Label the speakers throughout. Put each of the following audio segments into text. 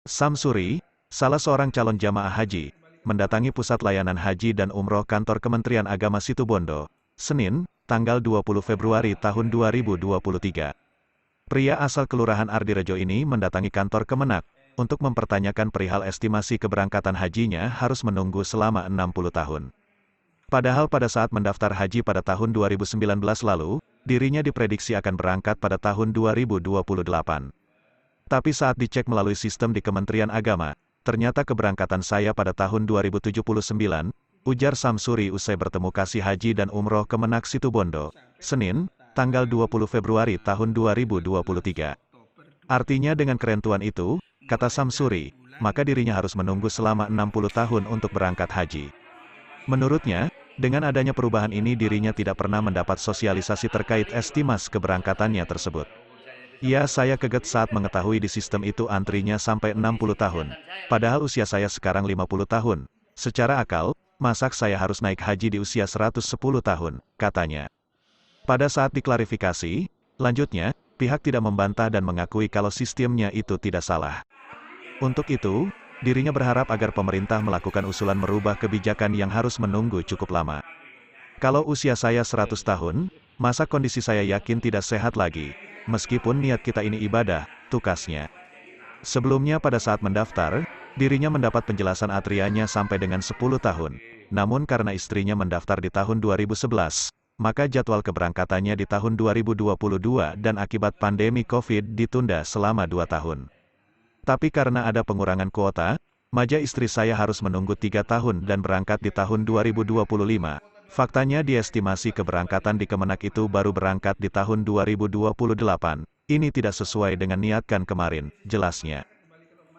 Speaker 1: Samsuri, salah seorang calon jamaah haji, mendatangi Pusat Layanan Haji dan Umroh Kantor Kementerian Agama Situbondo, Senin, tanggal 20 Februari tahun 2023. Pria asal Kelurahan Ardirejo ini mendatangi kantor Kemenak, untuk mempertanyakan perihal estimasi keberangkatan hajinya harus menunggu selama 60 tahun. Padahal pada saat mendaftar haji pada tahun 2019 lalu, dirinya diprediksi akan berangkat pada tahun 2028. Tapi saat dicek melalui sistem di Kementerian Agama, ternyata keberangkatan saya pada tahun 2079, ujar Samsuri usai bertemu Kasih Haji dan Umroh Kemenak Situbondo, Senin, tanggal 20 Februari tahun 2023. Artinya dengan kerentuan itu, kata Samsuri, maka dirinya harus menunggu selama 60 tahun untuk berangkat haji. Menurutnya, dengan adanya perubahan ini dirinya tidak pernah mendapat sosialisasi terkait estimasi keberangkatannya tersebut. Ya, saya kaget saat mengetahui di sistem itu antrinya sampai 60 tahun. Padahal usia saya sekarang 50 tahun. Secara akal, masa saya harus naik haji di usia 110 tahun, katanya. Pada saat diklarifikasi, lanjutnya, pihak tidak membantah dan mengakui kalau sistemnya itu tidak salah. Untuk itu, dirinya berharap agar pemerintah melakukan usulan merubah kebijakan yang harus menunggu cukup lama. Kalau usia saya 100 tahun, masa kondisi saya yakin tidak sehat lagi, meskipun niat kita ini ibadah, tukasnya. Sebelumnya pada saat mendaftar, dirinya mendapat penjelasan antriannya sampai dengan 10 tahun. Namun karena istrinya mendaftar di tahun 2011, maka jadwal keberangkatannya di tahun 2022 dan akibat pandemi COVID ditunda selama 2 tahun. Tapi karena ada pengurangan kuota, maka istri saya harus menunggu 3 tahun dan berangkat di tahun 2025. Faktanya diestimasi keberangkatan di Kemenak itu baru berangkat di tahun 2028. Ini tidak sesuai dengan niatkan kemarin, jelasnya.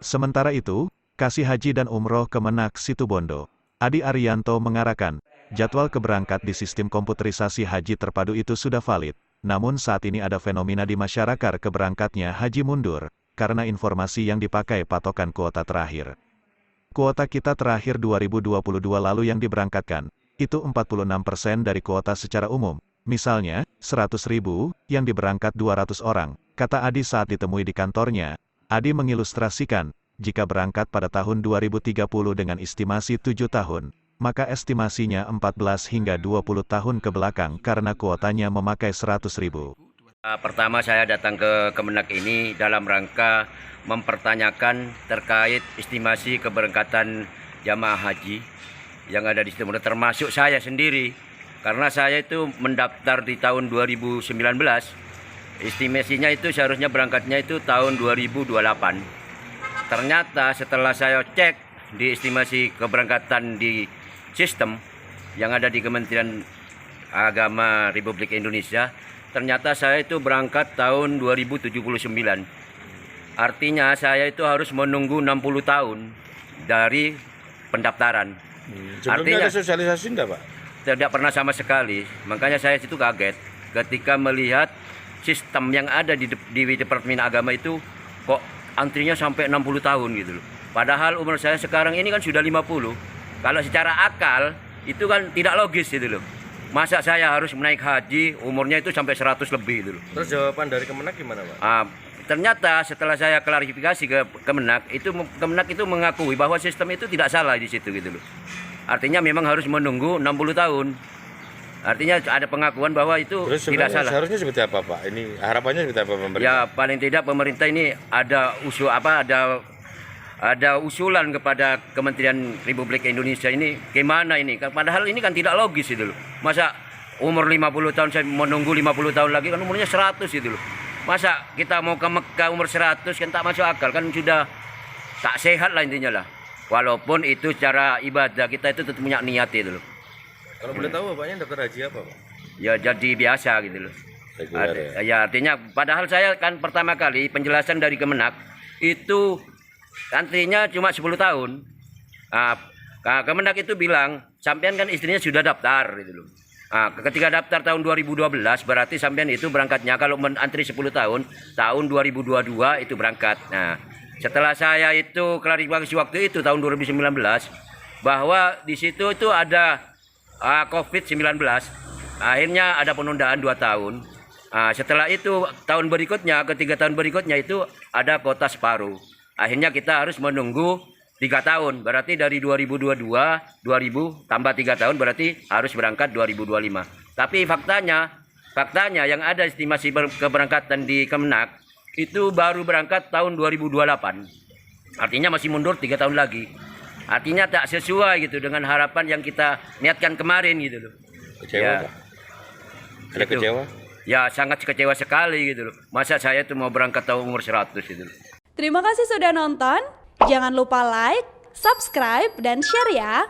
Speaker 1: Sementara itu, Kasih Haji dan Umroh Kemenak Situbondo, Adi Arianto mengarahkan, jadwal keberangkat di sistem komputerisasi haji terpadu itu sudah valid. Namun saat ini ada fenomena di masyarakat keberangkatnya haji mundur, karena informasi yang dipakai patokan kuota terakhir. Kuota kita terakhir 2022 lalu yang diberangkatkan, itu 46% dari kuota secara umum. Misalnya, 100.000, yang diberangkat 200 orang, kata Adi saat ditemui di kantornya. Adi mengilustrasikan, jika berangkat pada tahun 2030 dengan estimasi 7 tahun, maka estimasinya 14 hingga 20 tahun ke belakang karena kuotanya memakai 100.000.
Speaker 2: Pertama saya datang ke Kemenak ini dalam rangka mempertanyakan terkait estimasi keberangkatan jamaah haji yang ada di Situbondo, termasuk saya sendiri. Karena saya itu mendaftar di tahun 2019, estimasinya itu seharusnya berangkatnya itu tahun 2028. Ternyata setelah saya cek di estimasi keberangkatan di sistem yang ada di Kementerian Agama Republik Indonesia, ternyata saya itu berangkat tahun 2079. Artinya saya itu harus menunggu 60 tahun dari pendaftaran.
Speaker 3: Sebelumnya ada sosialisasi enggak, Pak?
Speaker 2: Tidak pernah sama sekali. Makanya saya itu kaget ketika melihat sistem yang ada di Departemen Agama itu kok antrinya sampai 60 tahun gitu loh. Padahal umur saya sekarang ini kan sudah 50. Kalau secara akal itu kan tidak logis gitu loh. Masa saya harus menaik haji, umurnya itu sampai 100 lebih gitu loh.
Speaker 3: Terus jawaban dari Kemenak gimana, Pak?
Speaker 2: Ternyata setelah saya klarifikasi ke Kemenak itu mengakui bahwa sistem itu tidak salah di situ gitu loh. Artinya memang harus menunggu 60 tahun. Artinya ada pengakuan bahwa itu
Speaker 3: Terus
Speaker 2: tidak salah.
Speaker 3: Seharusnya seperti apa, Pak? Ini harapannya seperti apa pemerintah?
Speaker 2: Ya paling tidak pemerintah ini ada usulan kepada Kementerian Republik Indonesia ini gimana ini? Padahal ini kan tidak logis itu loh. Masa umur 50 tahun saya menunggu 50 tahun lagi, kan umurnya 100 itu loh. Masa kita mau ke Mekah umur 100 kan tak masuk akal, kan sudah tak sehat lah intinya lah. Walaupun itu cara ibadah kita itu tetap punya niat itu loh.
Speaker 3: Kalau boleh tahu Bapaknya daftar haji apa, Pak?
Speaker 2: Ya jadi biasa gitu loh.
Speaker 3: Reguler,
Speaker 2: Ya artinya padahal saya kan pertama kali penjelasan dari Kemenak itu antrinya cuma 10 tahun. Kemenak itu bilang, sampean kan istrinya sudah daftar gitu loh. Ketika daftar tahun 2012 berarti sampean itu berangkatnya kalau antri 10 tahun, tahun 2022 itu berangkat. Nah, setelah saya itu klarifikasi waktu itu tahun 2019 bahwa di situ itu ada COVID-19, akhirnya ada penundaan 2 tahun. Setelah itu tahun berikutnya, ketiga tahun berikutnya itu ada kuota separuh. Akhirnya kita harus menunggu 3 tahun. Berarti dari 2022, 2000 tambah 3 tahun berarti harus berangkat 2025. Tapi faktanya yang ada estimasi keberangkatan di Kemenak itu baru berangkat tahun 2028. Artinya masih mundur 3 tahun lagi. Artinya tak sesuai gitu dengan harapan yang kita niatkan kemarin gitu loh.
Speaker 3: Kecewa,
Speaker 2: Ya,
Speaker 3: Pak? Ada
Speaker 2: gitu.
Speaker 3: kecewa?
Speaker 2: Ya sangat kecewa sekali gitu loh. Masa saya tuh mau berangkat tahun umur 100 gitu loh.
Speaker 4: Terima kasih sudah nonton. Jangan lupa like, subscribe, dan share ya.